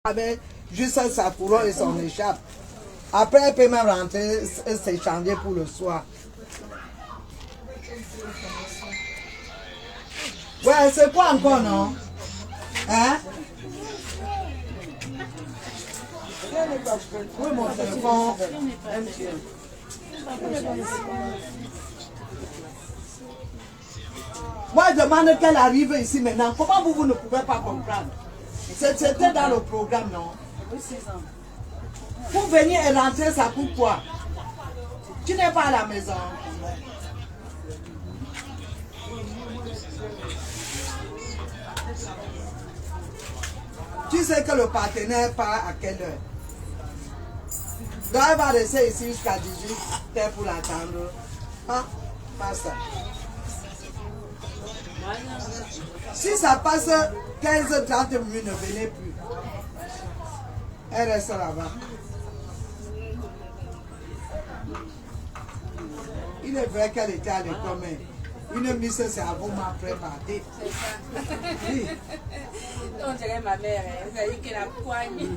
Avec juste sa couronne et son écharpe. Après, elle peut même rentrer s'échanger pour le soir. Ouais, c'est quoi encore, non? Hein? Oui, mon téléphone. Moi, je demande qu'elle arrive ici maintenant. Comment vous ne pouvez pas comprendre? C'était dans le programme, non? Oui, 6 ans. Pour venir et rentrer, ça coûte quoi? Tu n'es pas à la maison. Tu sais que le partenaire part à quelle heure? Donc elle va rester ici jusqu'à 18h pour l'attendre. Ah, pas ça. Si ça passe 15-30 minutes, ne venez plus. Elle reste là-bas. Il est vrai qu'elle était à l'école, mais une mise, c'est à vous m'a préparé. C'est ça. Oui. On dirait ma mère, elle a dit qu'elle a poigne.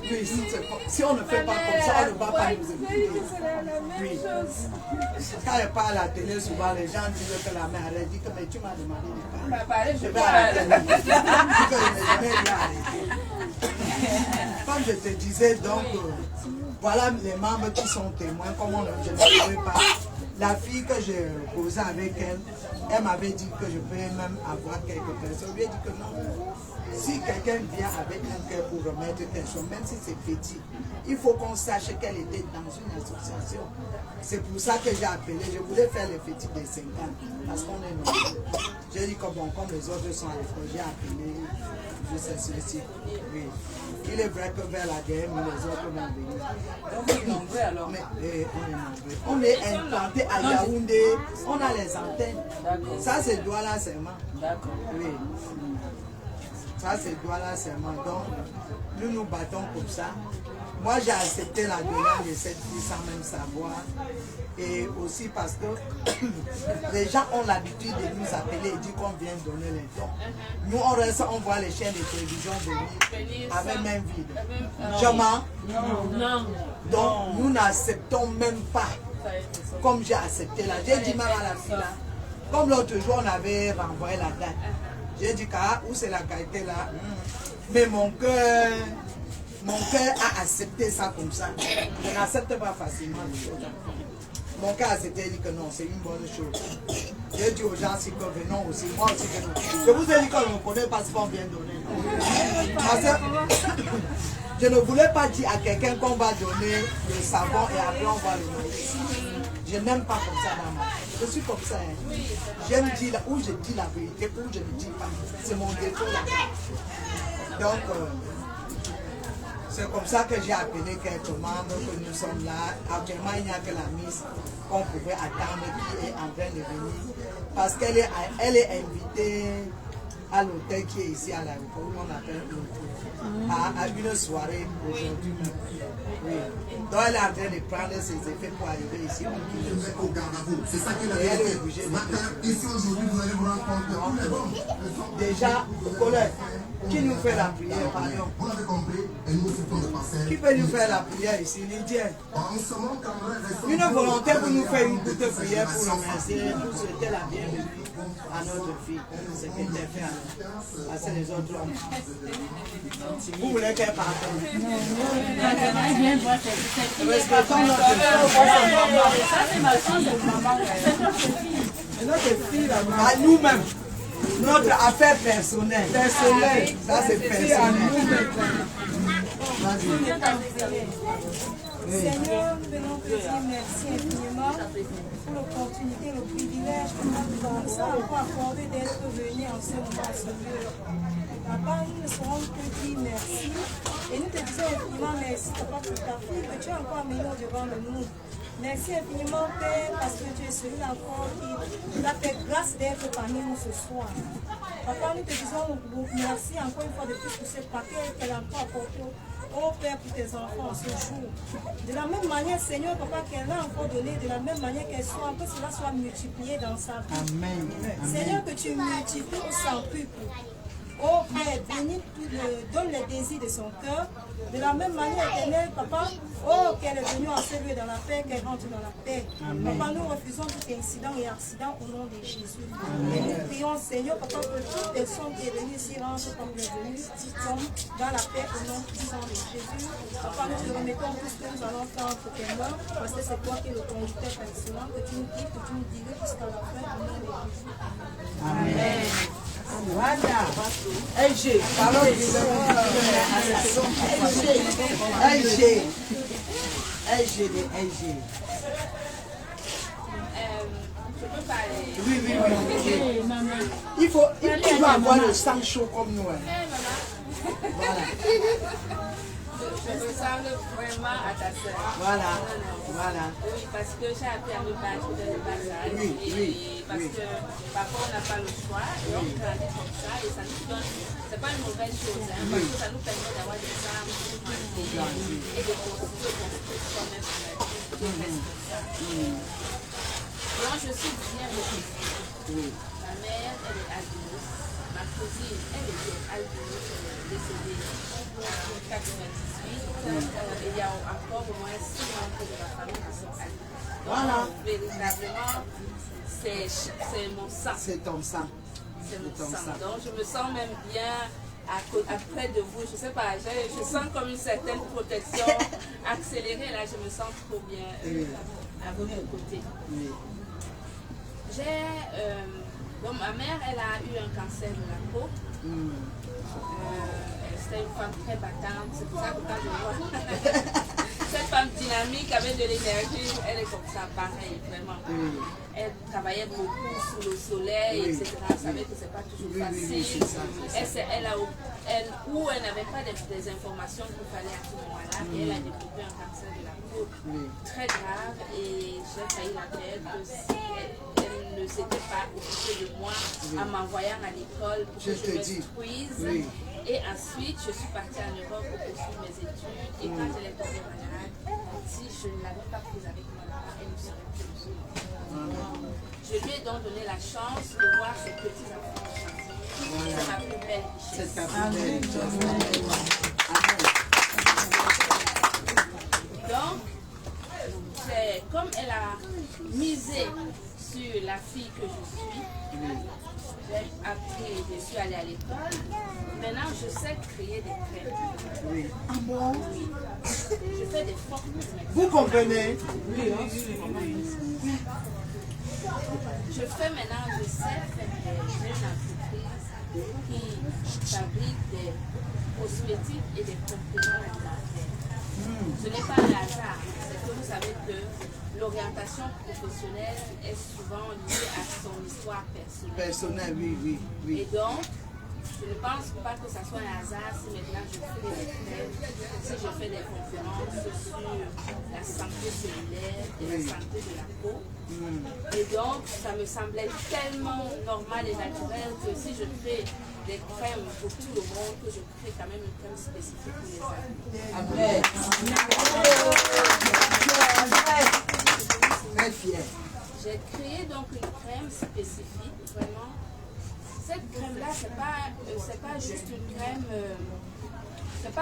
Oui, si on ne fait pas comme ça, on ne va pas nous écouter. Oui. Quand elle parle à la télé, souvent les gens disent que la mère, elle dit que mais tu m'as demandé de parler. Je vais arrêter. Je dis que je n'ai jamais rien arrêté. Comme je te disais, donc, voilà les membres qui sont témoins, comme je ne pouvais pas. La fille que j'ai posée avec elle, elle m'avait dit que je peux même avoir quelques personnes. Je lui ai dit que non. Si quelqu'un vient avec un cœur pour remettre quelque chose, même si c'est petit, il faut qu'on sache qu'elle était dans une association. C'est pour ça que j'ai appelé. Je voulais faire les fétiches des 5 ans, parce qu'on est nombreux. J'ai dit que bon, comme les autres sont à l'école, j'ai appelé, je sais ceci. Oui. Il est vrai que vers la guerre, mais les autres vont venir. Donc, on est nombreux alors. Mais, on est nombreux. On est implanté à Yaoundé, on a les antennes. Ça, c'est Douala seulement. D'accord. Oui. Ça, c'est Douala seulement. Donc, nous nous battons comme ça. Moi, j'ai accepté la demande de cette fille sans même savoir. Et aussi parce que les gens ont l'habitude de nous appeler et dire qu'on vient donner les dons. Nous, on reste, on voit les chaînes de télévision venir avec même vide. Jamais. Non. Donc, nous n'acceptons même pas comme j'ai accepté là. J'ai dit même à la fille là, comme l'autre jour, on avait renvoyé la date. J'ai dit, où c'est la qualité là? Mais mon cœur a accepté ça comme ça. Je n'accepte pas facilement les choses. Mon cœur a accepté, dit que non, c'est une bonne chose. J'ai dit aux gens, si que venons aussi, moi aussi venons. Je vous ai dit qu'on ne connaît pas ce qu'on vient donner. Parce que je ne voulais pas dire à quelqu'un qu'on va donner le savon et après on va le manger. Je n'aime pas comme ça dans ma vie. Je suis comme ça. Hein. J'aime dire où je dis la vérité, où je ne dis pas. C'est mon défaut là. Donc, c'est comme ça que j'ai appelé quelques membres que nous sommes là. Actuellement, il n'y a que la mise qu'on pouvait attendre qui est en train de venir. Parce qu'elle est invitée à l'hôtel qui est ici à l'aéroport, où on appelle l'hôtel, à une soirée aujourd'hui même. Oui. Donc elle est en train de prendre ses effets pour arriver ici. C'est ça qu'elle a fait. Ici aujourd'hui, vous allez vous rendre compte de déjà, collègue, qui nous fait la prière, pardon? Vous l'avez compris, et nous aussi de passer. Qui peut nous faire la prière ici, Lydia? En ce moment, une volonté pour nous faire une courte prière pour remercier, pour souhaiter la bienvenue à notre fille, ce qui était fait à nous. Parce que les autres hommes. Vous voulez qu'elle parte? Respectons notre fille. À nous-mêmes. Notre affaire personnelle. Ça c'est personnel. Seigneur, nous venons te dire merci infiniment pour l'opportunité, le privilège que nous nous avons accordé d'être venus en ce moment à ce lieu. Papa, nous ne saurons que dire merci et nous te disons infiniment merci, Papa, pour ta fille que tu as encore amenée devant nous. Merci infiniment, Père, parce que tu es celui encore qui nous a fait grâce d'être parmi nous ce soir. Papa, nous te disons merci encore une fois de plus pour ce paquet qu'elle a encore apporté. Oh Père, pour tes enfants ce jour. De la même manière, Seigneur, Papa, qu'elle a encore donné, de la même manière qu'elle soit, que cela soit multiplié dans sa vie. Amen. Seigneur, que tu multiplies au centuple. Oh Père, bénis, donne les désirs de son cœur. De la même manière, éternel, Papa, oh, qu'elle est venue en lieu dans la paix, qu'elle rentre dans la paix. Amen. Papa, nous refusons tout incident et accident au nom de Jésus. Amen. Et nous prions, Seigneur, Papa, que toute personne qui est venue ici rentre comme elle est venue, tombe dans la paix au nom puissant de Jésus. Papa, nous te remettons tout ce que nous allons faire pour qu'elle meure, parce que c'est toi qui es le conducteur principal, que tu nous guides, que tu nous dirais jusqu'à la fin au nom de Jésus. Amen. Voilà. LG. Parlons LG. Je peux parler. Oui. Il faut avoir le sang chaud comme nous. Hein. Voilà. Je ressemble vraiment à ta soeur. Voilà. Oui, parce que j'ai appris à me battre dans le bazar. Parce que parfois on n'a pas le choix et on grandit comme ça et ça nous donne. C'est pas une mauvaise chose, hein, parce que ça nous permet d'avoir des armes pour grandir et de construire soi-même responsable. Donc je suis bien reçue. Ma mère, elle est albinos. Ma cousine, elle était albinos, elle est décédée en 98. Il y a encore au moins 6 membres de ma famille qui sont albinos. Voilà. Véritablement, c'est mon sang. C'est ton sang. C'est mon sang. Donc je me sens même bien près de vous. Je sais pas, je sens comme une certaine protection accélérée. Là, je me sens trop bien à votre côté. Donc ma mère, elle a eu un cancer de la peau. C'était une femme très battante. C'est pour ça que quand je vois cette femme dynamique avec de l'énergie, elle est comme ça, pareil, vraiment. Elle travaillait beaucoup sous le soleil, etc. Elle savait que c'est pas toujours facile. Elle n'avait pas des informations qu'il fallait à ce moment-là. Et elle a développé un cancer de la peau très grave. Et j'ai failli la perdre elle ne s'était pas occupée de moi en m'envoyant à l'école pour que je m'instruise. Et ensuite, je suis partie en Europe pour poursuivre mes études. Et quand elle est tombée malade, si je ne l'avais pas prise avec moi là-bas, elle ne serait plus de Je lui ai donc donné la chance de voir ses petits enfants grandir. C'est ma plus belle richesse. C'est ta plus belle richesse. Donc, comme elle a misé sur la fille que je suis, j'ai appris, je suis allée à l'école. Maintenant, je sais créer des crèmes. Ah bon? Oui. Je fais des formes. Vous comprenez? Oui. Je fais maintenant, je sais faire des entreprises qui fabriquent des cosmétiques et des compléments alimentaires. Ce n'est pas un hasard, c'est que vous savez que l'orientation professionnelle est souvent liée à son histoire personnelle. Oui. Et donc, je ne pense pas que ça soit un hasard si maintenant je fais des crèmes, si je fais des conférences sur la santé cellulaire et la santé de la peau. Et donc, ça me semblait tellement normal et naturel que si je fais des crèmes pour tout le monde, que je crée quand même une crème spécifique pour les adultes. Très fière. J'ai créé donc une crème spécifique, vraiment. Cette crème-là, c'est pas juste une crème.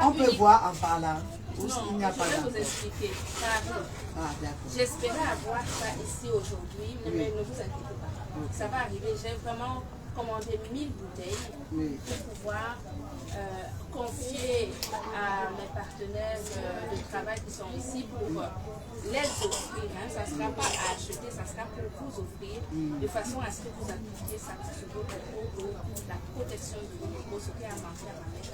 On peut voir en parlant. Non, il n'y a pas je vais vous expliquer. Ça arrive. Ah, d'accord. J'espérais avoir ça ici aujourd'hui, mais ne vous inquiétez pas. Ça va arriver. J'ai vraiment commandé 1000 bouteilles pour pouvoir confier à mes partenaires de travail qui sont ici pour les offrir. Ça ne sera pas à acheter, ça sera pour vous offrir de façon à ce que vous appliquiez ça sur votre peau pour la protection de votre peau, ce qui a manqué à ma mère.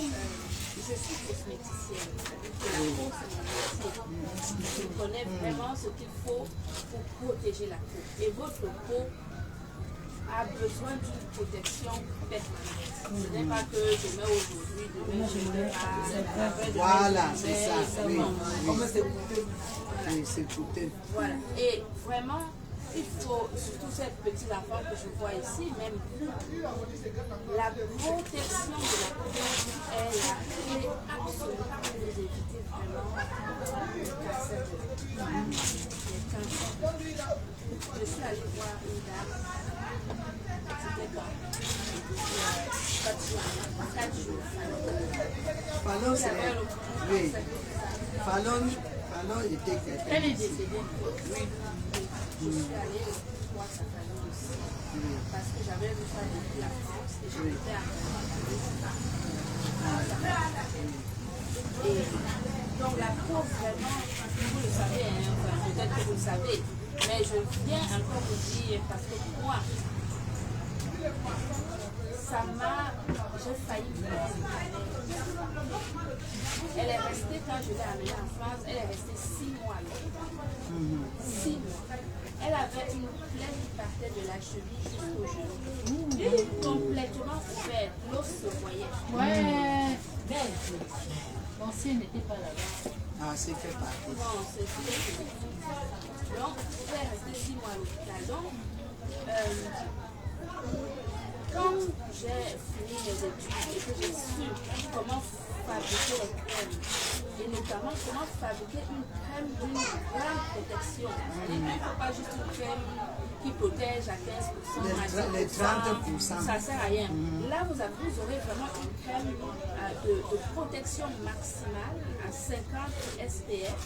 Je suis cosméticienne, la peau c'est mon métier. Je connais vraiment ce qu'il faut pour protéger la peau. Et votre peau a besoin d'une protection permanente. Ce n'est pas que je mets aujourd'hui, demain je ne mets pas. Voilà, c'est ça. Oui, c'est coûteux. Voilà. Et vraiment, il faut, surtout cette petite enfant que je vois ici, même la protection de la peau est la clé absolue pour éviter vraiment le cancer de la peau. Je suis allée voir une dame. C'était quand 4 jours. Fallon, c'est... Oui. Fallon était quelqu'un. Elle est décédée. Oui. Je suis allée voir sa famille aussi. Parce que j'avais vu ça depuis la France et je m'étais et donc la pauvre, vraiment, vous le savez, hein, enfin, peut-être que vous le savez, mais je viens encore vous dire, parce que moi, ça m'a, j'ai failli mourir. Elle est restée, quand je l'ai amenée en France, elle est restée 6 mois là. 6 mois. Elle avait une plaie qui partait de la cheville jusqu'au genou. Complètement ouverte, l'os se voyait. Ouais, belle. L'ancien n'était pas là-bas. Ah, c'est fait partie. Bon, c'est fait. Donc, elle est restée 6 mois à l'hôpital. Donc, quand j'ai fini mes études et que j'ai su comment fabriquer les crèmes, et notamment comment fabriquer une crème d'une grande protection. Il ne faut pas juste une crème qui protège à 15%, les 30%. Ça ne sert à rien. Là, vous aurez vraiment une crème de protection maximale à 50 SPF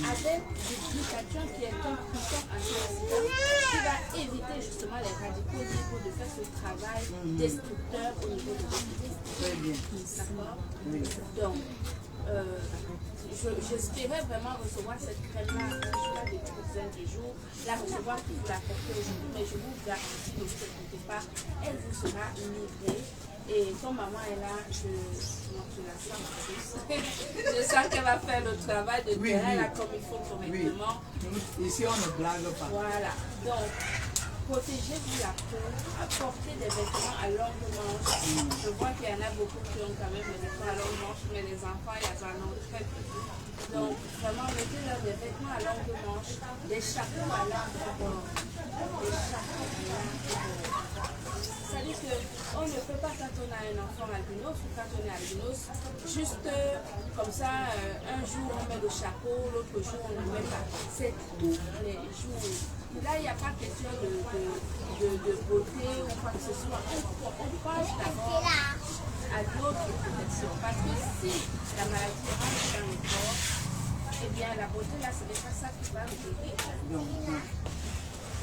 avec du glutathion qui est un puissant antioxydant qui va éviter justement les radicaux libres de faire ce travail destructeur au niveau de votre peau. Très bien. D'accord? Oui. Donc, j'espérais vraiment recevoir cette crème-là depuis une dizaine de jours, la recevoir pour vous la porter aujourd'hui, mais je vous garantis, ne vous inquiétez pas, elle vous sera livrée. Et quand maman est là, je la sens en plus. Je sens qu'elle va faire le travail de terrain là comme il faut correctement. Oui. Ici, on ne blague pas. Voilà. Donc, protégez-vous la peau, apportez des vêtements à longue manche. Je vois qu'il y en a beaucoup qui ont quand même des vêtements à longue manche, mais les enfants, ils en ont très peu. Donc, vraiment, mettez-leur des vêtements à longue manche, des chapeaux à large bord. Des chapeaux à large bord. C'est-à-dire qu'on ne peut pas, quand on a un enfant albinos ou quand on est albinos, juste comme ça, un jour on met le chapeau, l'autre jour on ne le met pas. C'est tous les jours. Là, il n'y a pas question de beauté ou quoi que ce soit. On passe d'abord à d'autres protections. Parce que si la maladie rentre dans le corps, eh bien la beauté là, ce n'est pas ça qui va le guérir.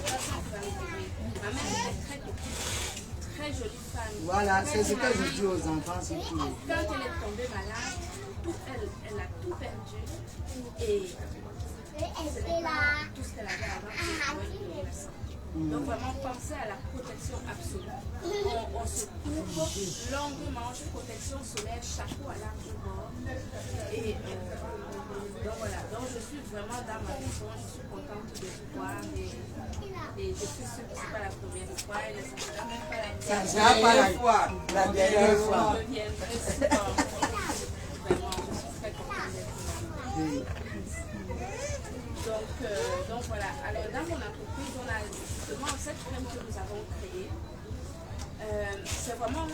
C'est pas ça qui va le guérir. Ma mère était très petite. Très jolie femme. Voilà, c'est ce que je dis aux enfants surtout. Quand elle est tombée malade, elle a tout perdu et ce n'est pas tout ce qu'elle avait avant pour pouvoir la santé. Donc vraiment penser à la protection absolue. On se couvre, longue manche, protection solaire, chapeau à large bord. Et donc voilà, donc je suis vraiment dans ma maison, je suis contente de vous voir et je suis sûre que ce n'est pas la première fois et ça ne sera même pas la dernière. Ça ne sera pas la dernière fois. Je reviendrai souvent. Vraiment, je suis très contente d'être là. Donc voilà, alors dans mon entreprise, on a justement cette crème que nous avons créée. C'est vraiment,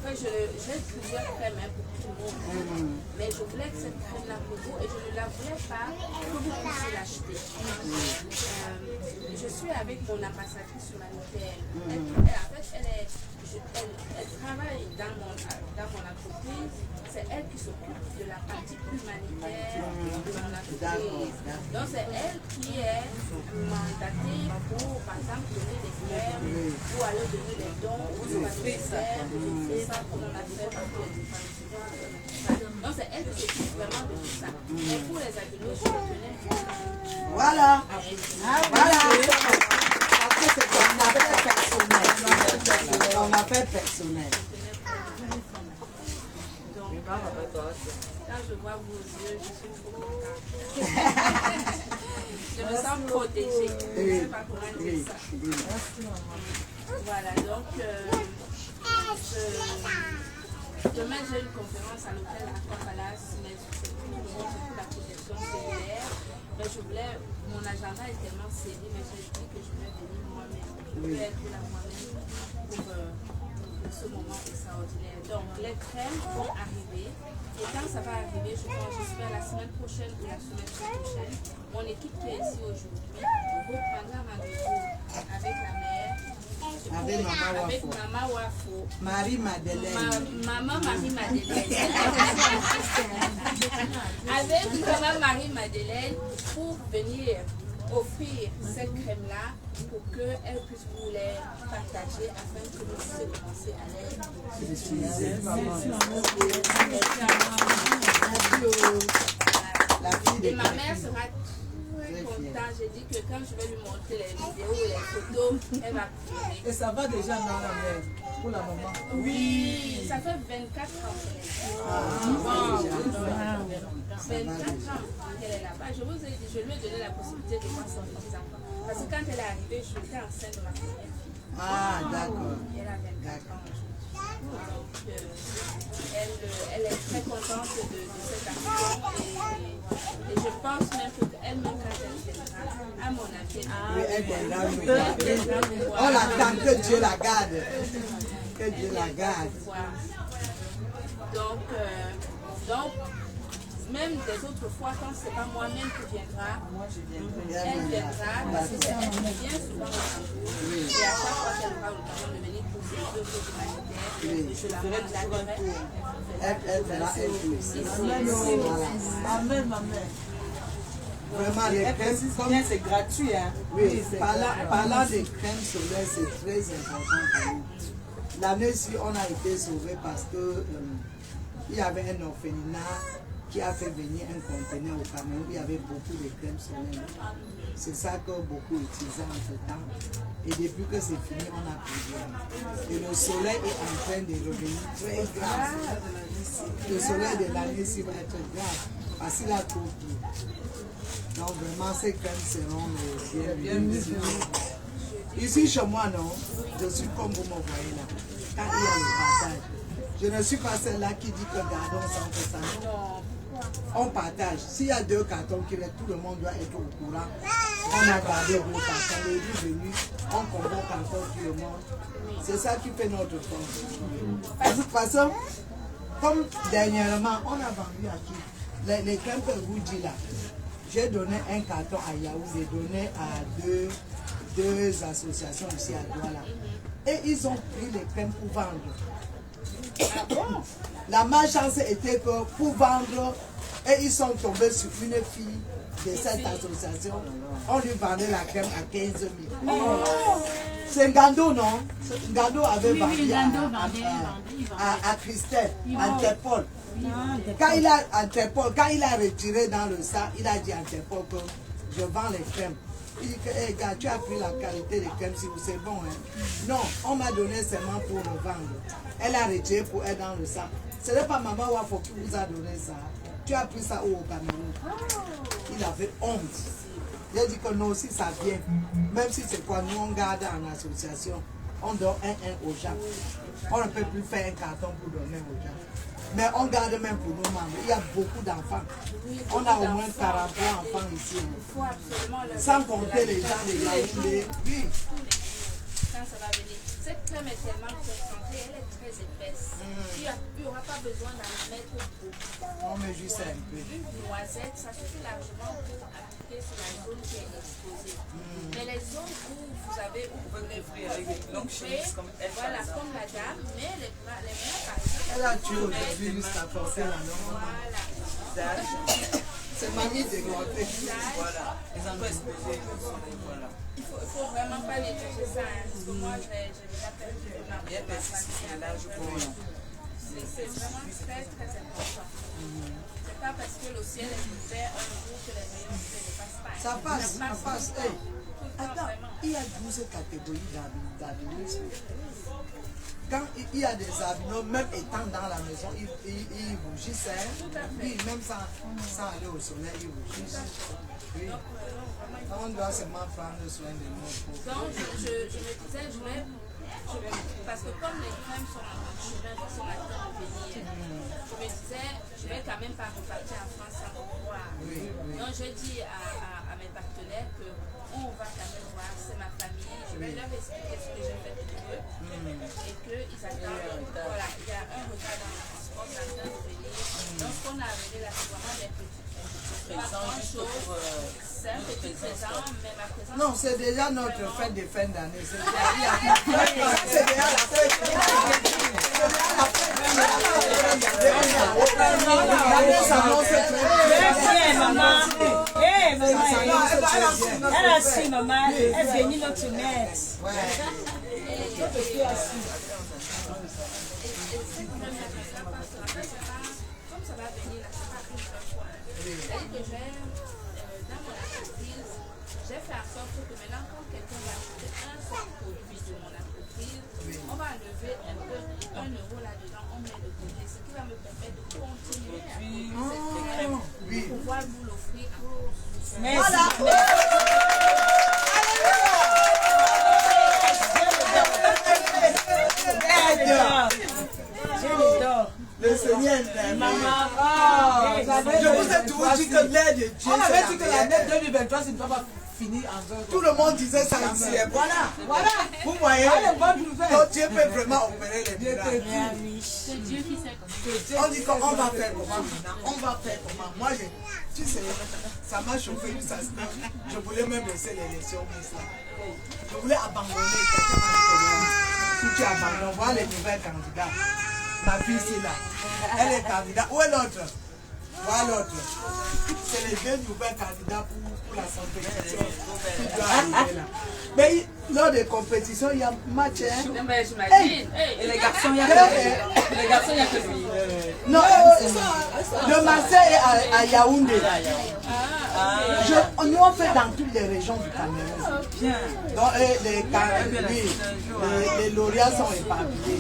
j'ai plusieurs crèmes pour tout le monde, mais je voulais que cette crème-là pour vous et je ne la voulais pas que vous puissiez l'acheter. Je suis avec mon ambassadrice humanitaire. En fait, elle travaille dans mon entreprise. C'est elle qui s'occupe de la partie humanitaire de mon entreprise. Donc c'est elle qui est mandatée pour, par exemple, donner des crèmes ou aller donner des dons aux humanitaires, comme on a fait pour les enfants. Donc c'est elle qui s'occupe vraiment de tout ça. Et pour les albinos, je tenais. Voilà. Voilà. Après, c'est un affaire personnel. On appelle personnel. Quand je vois vos yeux, je suis trop contente. Je me sens protégée. Je ne sais pas comment dire ça. Voilà, donc demain j'ai une conférence à l'hôtel Aquapalas, mais c'est pour la protection cellulaire. Mais je voulais, mon agenda est tellement serré, mais j'ai dit que je vais venir moi-même. Je vais être là moi-même pour ce moment extraordinaire. Donc les crèmes vont arriver. Et quand ça va arriver, j'espère la semaine prochaine ou la semaine prochaine, mon équipe qui est ici aujourd'hui reprendra rendez-vous avec la mère. Avec Maman Wafo. Marie-Madeleine. Maman Marie-Madeleine. Avec Maman Marie-Madeleine pour venir offrir cette crème-là pour qu'elle puisse vous les partager afin que vous puissiez commencer à les utiliser. Et ma mère sera très contente. J'ai dit que quand je vais lui montrer les vidéos et les photos, elle va pleurer. Et ça va déjà dans la mère pour la maman? Oui, ça fait 24 ans qu'elle est là. 24 ans qu'elle est là-bas. Je vous ai dit, je lui ai donné la possibilité de voir son petit enfant. Parce que quand elle est arrivée, je suis enceinte de ma première fille. Ah, d'accord. Elle a 24 ans. Donc, elle est très contente de cette action et je pense même qu'elle-même, quand elle viendra, à mon avis, elle viendra nous voir. On l'attend, que Dieu la garde. Que Dieu la garde. Donc, même des autres fois, quand ce n'est pas moi-même qui viendra, elle viendra parce qu'elle vient souvent au Cameroun. Et à chaque fois qu'elle aura l'occasion de venir pour ses œuvres humanitaires, je la mandaterai. Elle fera un tour. Amen, maman. Vraiment, les crèmes, comme c'est gratuit, hein? Oui, parlant des crèmes solaires, c'est très important pour nous. L'année-ci, on a été sauvés parce que il y avait un orphelinat qui a fait venir un conteneur au Cameroun. Il y avait beaucoup de crèmes solaires. C'est ça que beaucoup utilisaient entre-temps. Et depuis que c'est fini, on a plus. Et le soleil est en train de revenir très grave. Le soleil de l'année-ci va être grave parce qu'il a trop plu. Donc vraiment, ces crèmes seront bienvenues. Ici chez moi, non, je suis comme vous me voyez là. Quand il y a le partage, je ne suis pas celle-là qui dit que gardons sans que ça. On partage. S'il y a 2 cartons qui restent, tout le monde doit être au courant. On a gardé 2 cartons. Les jours venus, on convoque encore tout le monde. C'est ça qui fait notre force. De toute façon, comme dernièrement, on a vendu à qui les crèmes que vous dites là. J'ai donné un carton à Yahoo, j'ai donné à deux associations ici à Douala. Et ils ont pris les crèmes pour vendre. La malchance était que pour vendre, et ils sont tombés sur une fille de cette association. On lui vendait la crème à 15 000. C'est Ngando, non? Ngando avait vendu à Christelle, à Interpol. Quand il a retiré dans le sac, il a dit à Interpol que je vends les crèmes. Il dit que, hey, gars, tu as pris la qualité des crèmes, si c'est bon. Hein? Non, on m'a donné seulement pour le vendre. Elle a retiré pour elle dans le sac. Ce n'est pas Maman Wafo qui vous a donné ça. Tu as pris ça au Cameroun. Il avait honte. Il a dit que non, si ça vient, même si c'est quoi, nous on garde en association, on donne un aux gens. On ne peut plus faire un carton pour donner aux gens. Mais on garde même pour nous membres. Il y a beaucoup d'enfants. On a au moins 43 enfants ici. Sans compter les gens de Yaoundé. Oui. Quand ça va venir. Cette crème est tellement concentrée, elle est très épaisse. Il n'y aura pas besoin d'en mettre beaucoup. On met juste un peu. Une noisette, ça suffit largement pour appliquer sur la zone qui est exposée. Mais les zones où vous avez, où vous pouvez avec des longues chemises comme elle. Voilà, comme la dame, mais les bras par exemple. Elle a tué aujourd'hui jusqu'à forcer la norme. Voilà. C'est mamie dégoûtée. Voilà. Les endroits exposés. Voilà. Il ne faut vraiment pas négliger ça, hein, parce que moi j'ai déjà perdu ma famille à l'âge où c'est vraiment très très important. C'est pas parce que le ciel est ouvert un jour que les rayons ne passent pas. Ça passe. Hey. Attends, il y a 12 catégories d'albinisme. Quand il y a des albinos, même étant dans la maison, ils rougissent. Oui, même sans aller au soleil, ils rougissent. Oui. On doit seulement prendre soin de nous. Donc, je me disais, parce que comme les crèmes sont en chemin, qui sont en train de venir, je me disais, je vais quand même pas repartir en France sans voir. Donc, je dis à mes partenaires qu'on va quand même voir, c'est ma famille, je vais leur expliquer ce que j'ai fait pour eux et qu'ils attendent. Voilà, il y a un retard dans le transport, c'est en train de venir. Donc, ce qu'on a amené là, c'est vraiment des petits. Pas grand chose. c'est un petit présent, mais ma présence... Non, c'est déjà notre fête de fin d'année. C'est déjà la fête. Merci, maman. Eh, maman. Elle a su, maman. Elle bénit notre mère. Comme ça va venir, là, c'est pas une seule fois. C'est-à-dire que dans mon entreprise, j'ai fait en sorte que maintenant, quand quelqu'un va acheter un seul produit de mon entreprise, on va enlever un peu, 1 euro là-dedans, on met de côté, ce qui va me permettre de continuer à produire cette crème, pour pouvoir vous l'offrir à vous. Merci. Le Seigneur t'aime. Maman. Je vous ai toujours dit que l'aide de Dieu. On avait dit que l'année 2023, c'est ne va pas finir en 2 ans. Tout le monde disait ça ici. Voilà. Vous voyez, donc Dieu peut vraiment opérer les miracles. C'est Dieu qui sait comment. On dit qu'on va faire comment maintenant? On va faire comment? Moi, tu sais, ça m'a chauffé. Je voulais même laisser l'élection. Je voulais abandonner. Si tu abandonnes, voilà les nouvelles candidats. Ma fille, c'est là. Elle est candidate. Où est l'autre? Voilà l'autre. C'est les 2 nouvelles candidats pour la compétition qui doit arriver là. Mais lors des compétitions, il y a match. Mais j'imagine. Et les garçons, il y a que lui. Non, le Marseille est à Yaoundé. Nous on fait dans toutes les régions du Cameroun. Bien. Donc les lauréats sont éparpillés.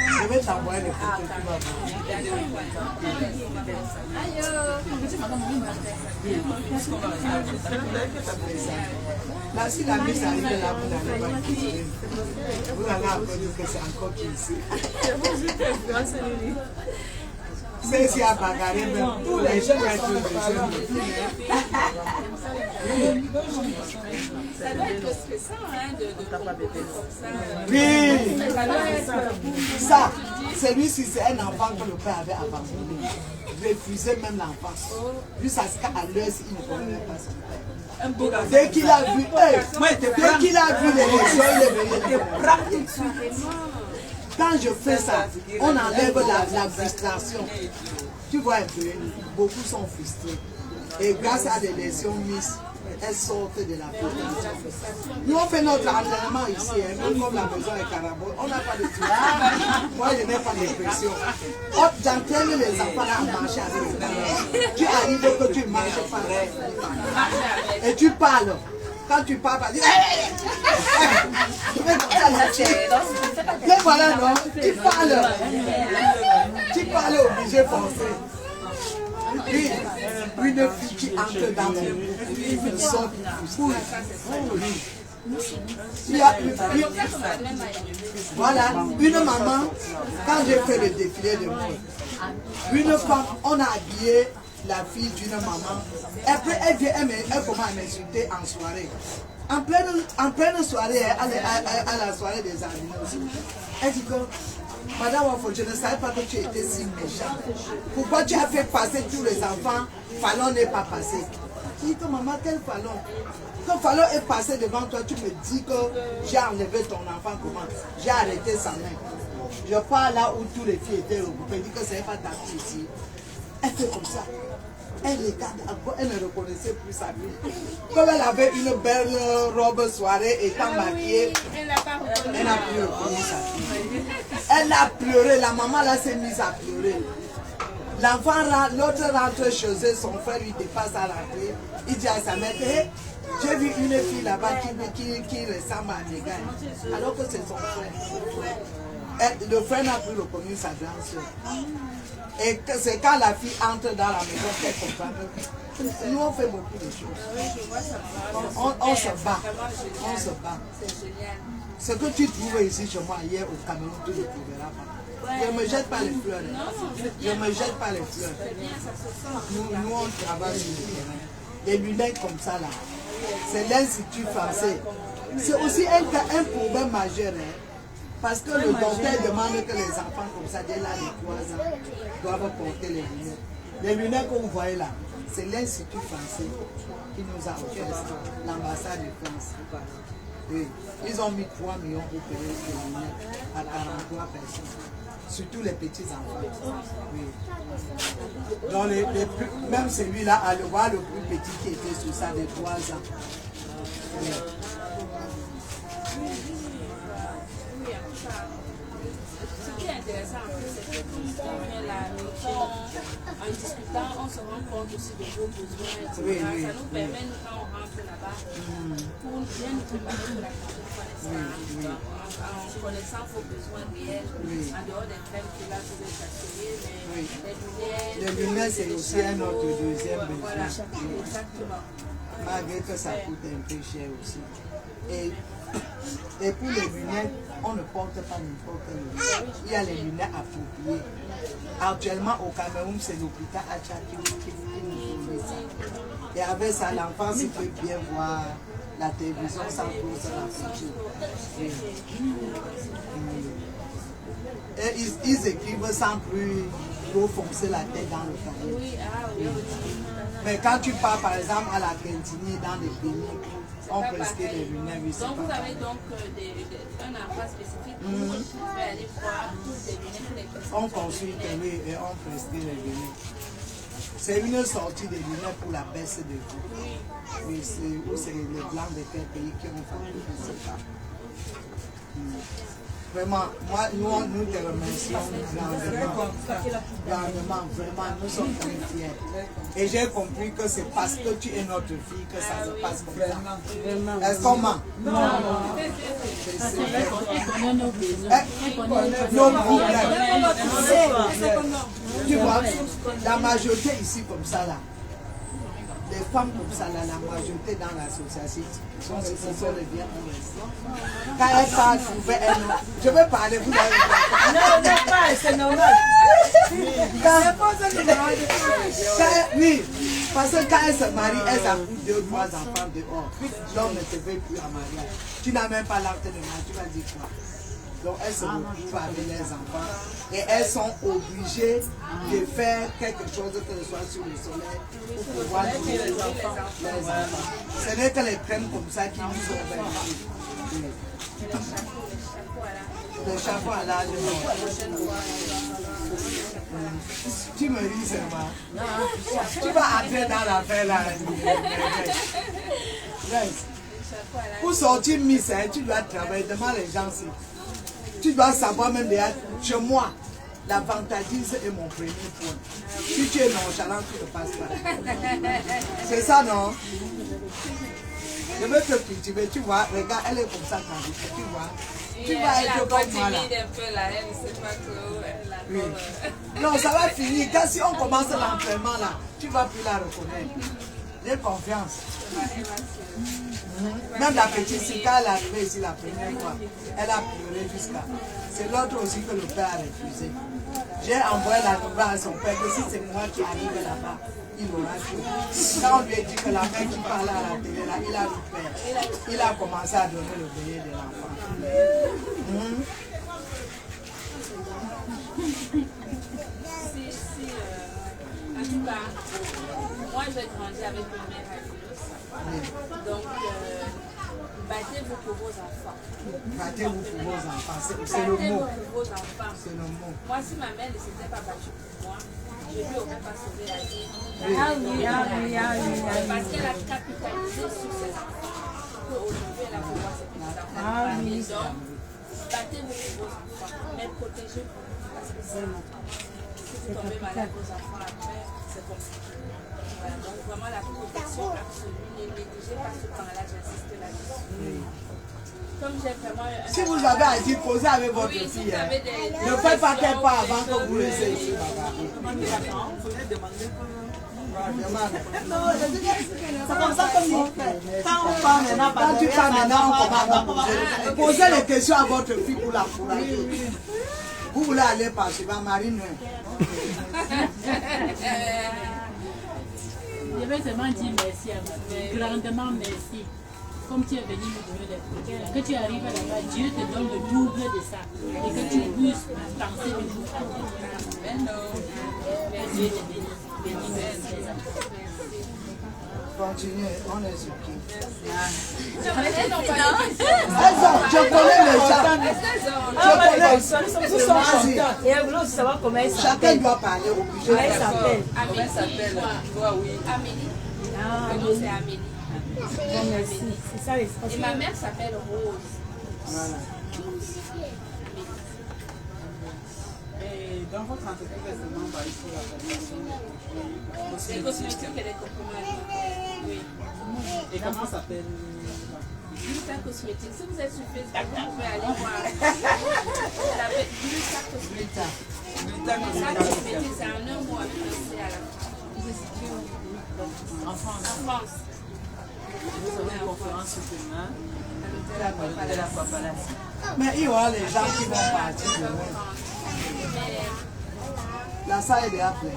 Je vais t'envoyer les photos, tu vas voir. Là, si la mise arrive là, vous n'allez pas quitter. Vous allez encore dire que c'est encore qui ici. C'est ici à bagarrer, même tous les gens vont être Ça doit être stressant, hein, de comme ça. Oui. Ça, celui-ci, c'est un enfant que le père avait abandonné. Refusé même l'enfance. Lui, ça se casse à l'heure, il ne connaît pas son père. Dès qu'il a vu, l'élection, il est venu. Quand je fais ça, on enlève la frustration. Tu vois un peu, beaucoup sont frustrés. Et grâce à l'élection Miss, elles sortent de la frustration. Nous, on fait notre entraînement ici, même comme la maison est carabole, on n'a pas de truc. Moi, je n'ai pas de pression. J'entraîne les enfants à marcher avec les parents. Tu arrives que tu marches pareil. Et tu parles. Quand tu parles, tu dis, tu fais comme ça la chair. Mais voilà, non, tu parles. Tu parles obligé français. Puis, une fille qui entre dans mon groupe, une sorte voilà, une maman, quand j'ai fait le défilé de mode, une femme, on a habillé la fille d'une maman. Après, elle vient, elle commence à m'insulter en soirée. En pleine soirée, à la soirée des animaux aussi. Elle dit que, Madame Wafo, je ne savais pas que tu étais si méchante. Pourquoi tu as fait passer tous les enfants? Fallon n'est pas passé. Je dis que maman, quel Fallon? Quand Fallon est passé devant toi, tu me dis que j'ai enlevé ton enfant comment? J'ai arrêté sa main. Je pars là où tous les filles étaient regroupées. Elle dit que ce n'est pas ta fille ici. Elle fait comme ça. Elle regarde encore, elle ne reconnaissait plus sa fille. Comme elle avait une belle robe soirée étant maquillée, elle n'a plus reconnu sa fille. Elle a pleuré, la maman là s'est mise à pleurer. L'enfant, l'autre rentre chez eux, son frère lui dépasse à l'entrée. Il dit à sa mère, hey, j'ai vu une fille là-bas qui ressemble à Négaï. Alors que c'est son frère. Le frère n'a plus reconnu sa grande soeur. Et c'est quand la fille entre dans la maison qu'elle comprend. Nous on fait beaucoup de choses. On se bat. On se bat. Ce que tu trouves ici chez moi hier au Cameroun, tu ne le trouveras pas. Je ne me jette pas les fleurs. Je ne me jette pas les fleurs. Nous on travaille sur le terrain. Les lunettes comme ça là, c'est l'Institut français. C'est aussi un problème majeur. Parce que le docteur demande que les enfants comme ça, dès l'âge de 3 ans, doivent porter les lunettes. Les lunettes que vous voyez là, c'est l'Institut français qui nous a offert ça, l'ambassade de France. Oui. Ils ont mis 3 millions pour payer les lunettes à 43 personnes. Surtout les petits enfants. Oui. Donc même celui-là, à le voir le plus petit qui était sur ça de 3 ans. Oui. Ce qui est intéressant, c'est que quand on vient là, en discutant, on se rend compte aussi de vos besoins, etc. Oui, oui, ça nous permet, quand on rentre là-bas, pour bien nous préparer pour la prochaine fois, en connaissant vos besoins réels, en dehors des crèmes que là, vous êtes assurés, mais les lunettes, c'est aussi un autre deuxième besoin. Voilà, exactement. Malgré que ça coûte un peu cher aussi. Et pour les lunettes, on ne porte pas n'importe quelle lunette. Il y a les lunettes appropriées. Actuellement, au Cameroun, c'est l'hôpital Acha qui nous fournit ça. Et avec ça, l'enfant peut bien voir la télévision sans trop se rapprocher. Oui. Et ils écrivent sans plus trop foncer la tête dans le cahier. Oui, oui. Mais quand tu pars par exemple à la cantine dans les cliniques, on prescrit les lunettes. Oui, donc vous avez donc un endroit spécifique où vous pouvez aller voir toutes les lunettes. On consulte et on prescrit les lunettes. C'est une sortie des lunettes pour la baisse de vue. Oui, c'est les blancs de quel pays qui ont fait ça. Vraiment, nous te remercions grandement, vraiment, nous sommes très fiers. Et j'ai compris que c'est parce que tu es notre fille que ça se passe comme ça. Est-ce qu'on ment? Non. Nos problèmes. Tu vois, la majorité ici comme ça là, les femmes comme ça là, la majorité dans l'association, ce sont les bien investies. Quand elles parlent, je vais parler, vous allez non, pas, c'est normal. Oui, parce que quand elles se marient, elles accouchent 2 ou 3 enfants dehors. L'homme ne te veut plus en mariage. Tu n'as même pas l'acte de mariage, tu vas dire quoi? Donc elles se retrouvent avec les enfants et elles sont obligées de faire quelque chose que ce soit sur le soleil pour pouvoir nourrir les enfants. Ce n'est que les crèmes comme ça qui nous ont permis. Le chapeau à l'âge. Tu me dis seulement. Tu vas entrer dans l'affaire là. Pour sortir Miss, tu dois travailler devant les gens. Tu dois savoir même déjà, chez moi, la vantardise est mon premier point. Si tu es nonchalant, tu ne passes pas. C'est ça, non? Je veux te cultiver, tu vois, regarde, elle est comme ça quand tu vois. Tu vas être comme moi là. Oui. Non, ça va finir. Quand si on commence l'entraînement là, tu ne vas plus la reconnaître. J'ai confiance. Même la petite Sika, elle est arrivée ici la première fois. Elle a pleuré jusqu'à. C'est l'autre aussi que le père a refusé. J'ai envoyé la nouvelle à son père que si c'est moi qui arrive là-bas, il aura tout. Quand on lui a dit que la mère qui parlait à la télé, là, il a eu peur. Il a commencé à donner le veillé de l'enfant. En tout cas, moi j'ai grandi avec ma mère à donc, battez-vous pour vos enfants. Battez-vous pour vos enfants, c'est le mot. C'est le mot. Moi, si ma mère ne s'était pas battue pour moi, je ne lui aurais pas sauvé la vie. Parce qu'elle a capitalisé sur ses enfants. Qu'aujourd'hui, elle a pouvoir ses petits enfants. Donc, battez-vous pour vos enfants, mais protégez-vous. Parce que si vous tombez malade vos enfants après, c'est compliqué. Voilà, donc vraiment la protection absolue, ne négligez pas ce temps-là, j'insiste là-dessus. Comme j'ai vraiment si vous avez à dire, posez avec votre fille. Ne faites pas qu'elle part avant que vous laissez ici. C'est comme ça que nous fait. Quand tu pars maintenant, on commence à poser les questions à votre fille pour la courager. Vous voulez aller par chez ma marine. Je vais seulement dire merci à vous, grandement merci. Comme tu es venu me donner des projets, que tu arrives là-bas, Dieu te donne le double de ça. Et que tu puisses penser de nous à Dieu. Dieu te bénisse. Continuez, on est sur qui? Elles n'ont pas de questions. Elles ont, je connais les gens. Est-ce qu'elles ont? Je connais. Nous sommes Vas-y. contents. Et elle voulait aussi savoir comment elle Chacun s'appelle. doit parler au budget. Comment elle s'appelle. Comment elle s'appelle? Toi, oui. Amélie. Ah, Le nom c'est Amélie. bon, merci. C'est ça l'espace. Et ma mère s'appelle Rose. Voilà. Et dans votre entreprise, récemment, il faut la formation Les cosmétiques et les compléments alimentaires. Oui. Et comment s'appelle? Gluta Cosmétique. Si vous êtes sur Facebook, vous pouvez aller voir. Elle appelle Gluta Cosmétique. Gluta Cosmétique, c'est un nom mot avec un C à la fin. En France. En France. Vous avez une conférence sur demain. De la Papalasse. Mais il y aura les gens qui vont partir demain. La salle est déjà pleine.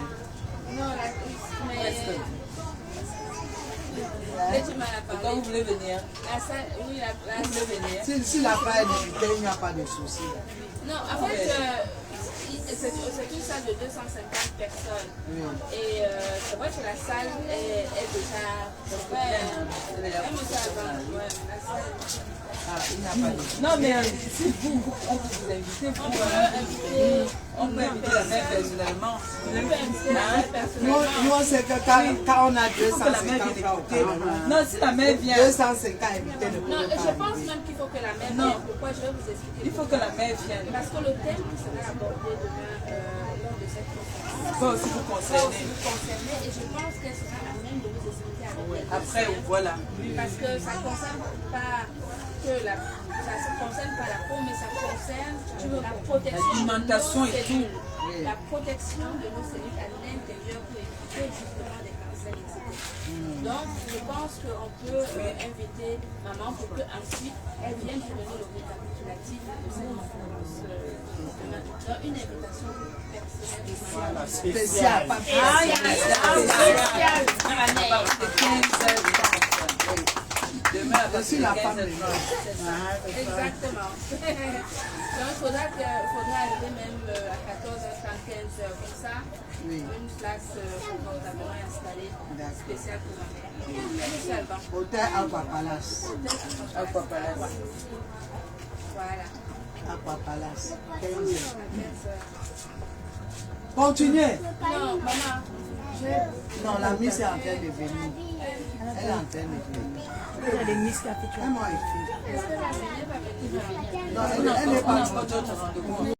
Non, mais tu m'as Quand parlé. vous voulez venir, La salle, oui, la vous voulez venir. Si la salle est limitée, il n'y a pas de souci. Non, en fait, c'est une salle de 250 personnes. Oui. Et c'est vrai que la salle est déjà. Ouais, elle me salle, ouais, la salle. Ah, il n'y a pas de souci. Non, mais si on peut vous inviter, on peut inviter la mère personnellement. Nous, on sait que quand on a 250 francs, Non, si la mère vient, 250 invités ne Non, peuvent je pas pense inviter. même qu'il faut que la mère Non. vienne. Pourquoi je vais vous expliquer. il faut que la mère vienne. Parce que le thème qui sera abordé demain lors de cette conférence Pas aussi vous va aussi concerner. vous concerner et je pense qu'elle sera à même de vous expliquer avec les Après, conseils. voilà. Parce que ça ne concerne pas que la, ça ne concerne pas la peau, mais ça concerne la protection L'alimentation de nos et tout. cellules. La protection de nos cellules à l'intérieur pour éviter justement des cancers, etc. Donc, je pense qu'on peut inviter maman pour qu'ensuite elle vienne vous donner le récapitulatif de cette conférence. Donc, une invitation personnelle. Spécial, pas Demain, à Je suis la femme de 15h30. Exactement. Donc, il faudra arriver même à 14h30, 15h, comme ça. Oui. Une place confortablement installée, spéciale pour ma mère. Seulement. Hôtel Aqua Palace. Aqua Palace. Voilà. Aqua Palace. À 15h. Continuez. Non, maman. Non, la Miss est en train de venir. Elle est en train de venir. Il y a des miss qui a fait Elle m'a écrit. Est-ce que la Sénée va venir? Non, elle n'est pas Pas d'autres rendez-vous.